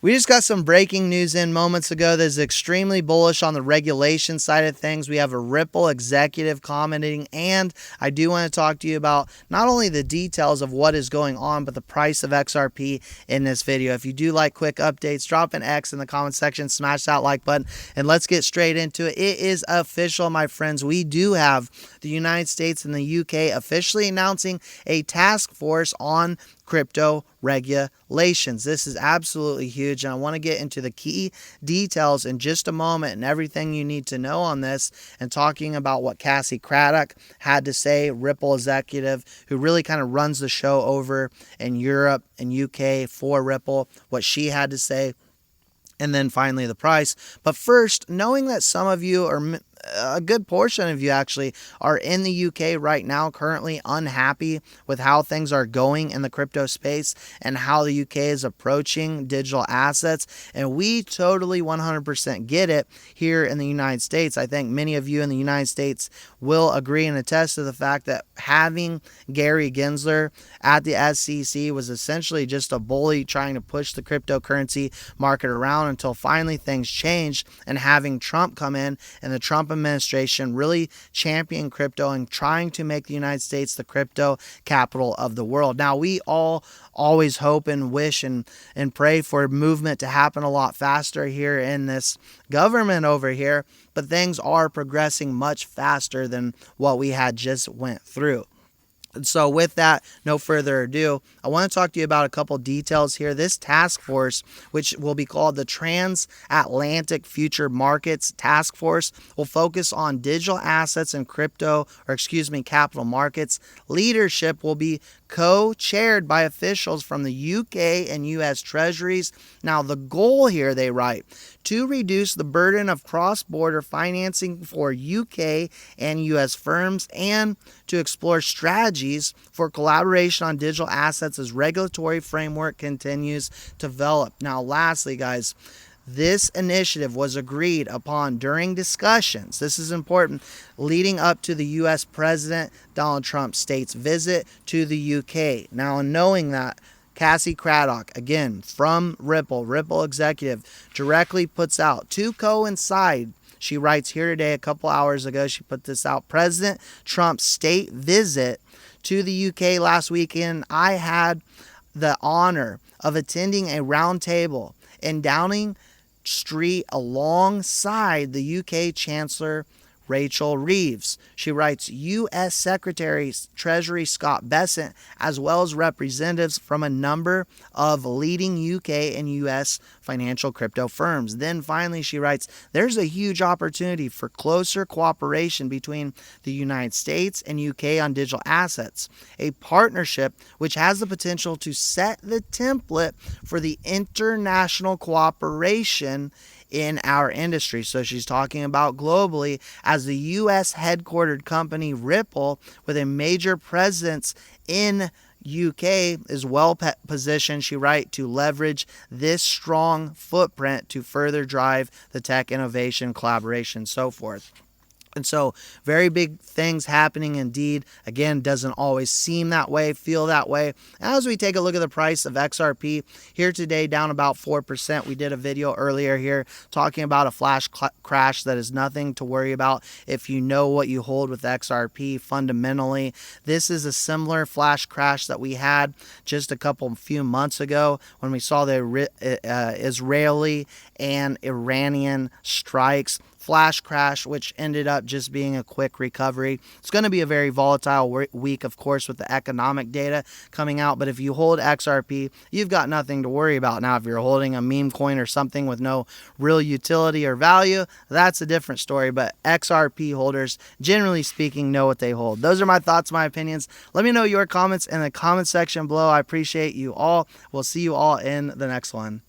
We just got some breaking news in moments ago that is extremely bullish on the regulation side of things. We have a Ripple executive commenting, and I do want to talk to you about not only the details of what is going on, but the price of XRP in this video. If you do like quick updates, drop an X in the comment section, smash that like button, and let's get straight into it. It is official, my friends. We do have the United States and the UK officially announcing a task force on crypto regulations. This is absolutely huge, and I want to get into the key details in just a moment and everything you need to know on this, and talking about what Cassie Craddock had to say, Ripple executive who really kind of runs the show over in Europe and UK for Ripple, what she had to say, and then finally the price. But first, knowing that some of you, or a good portion of you actually, are in the UK right now currently unhappy with how things are going in the crypto space and how the UK is approaching digital assets, and we totally 100% get it here in the United States. I think many of you in the United States will agree and attest to the fact that having Gary Gensler at the SEC was essentially just a bully trying to push the cryptocurrency market around until finally things changed, and having Trump come in and the Trump administration really champion crypto and trying to make the United States the crypto capital of the world. Now, we all always hope and wish and pray for movement to happen a lot faster here in this government over here, but things are progressing much faster than what we had just went through. And so with that, no further ado, I want to talk to you about a couple details here. This task force, which will be called the Transatlantic Future Markets Task Force, will focus on digital assets and capital markets. Leadership will be co-chaired by officials from the UK and US Treasuries. Now, the goal here, they write, to reduce the burden of cross-border financing for UK and US firms, and to explore strategies for collaboration on digital assets as regulatory framework continues to develop. Now, lastly, guys, this initiative was agreed upon during discussions, this is important, leading up to the U.S. President Donald Trump's state's visit to the UK. Now, knowing that, Cassie Craddock, again, from Ripple executive, directly puts out, to coincide, she writes here today, a couple hours ago, she put this out, President Trump's state visit to the UK last weekend. I had the honor of attending a roundtable in Downing Street alongside the UK Chancellor Rachel Reeves. She writes, U.S. Secretary Treasury Scott Bessent, as well as representatives from a number of leading UK and U.S. financial crypto firms. Then finally, she writes, there's a huge opportunity for closer cooperation between the United States and UK on digital assets, a partnership which has the potential to set the template for the international cooperation in our industry. So she's talking about globally, as the U.S. headquartered company Ripple, with a major presence in UK, is well positioned, she writes, to leverage this strong footprint to further drive the tech innovation, collaboration, so forth. And so very big things happening indeed. Again, doesn't always seem that way, feel that way. As we take a look at the price of XRP here today, down about 4%. We did a video earlier here talking about a flash crash that is nothing to worry about if you know what you hold with XRP fundamentally. This is a similar flash crash that we had just a few months ago when we saw the Israeli and Iranian strikes. Flash crash, which ended up just being a quick recovery. It's going to be a very volatile week, of course, with the economic data coming out. But if you hold XRP, you've got nothing to worry about. Now, if you're holding a meme coin or something with no real utility or value, that's a different story. But XRP holders, generally speaking, know what they hold. Those are my thoughts, my opinions. Let me know your comments in the comment section below. I appreciate you all. We'll see you all in the next one.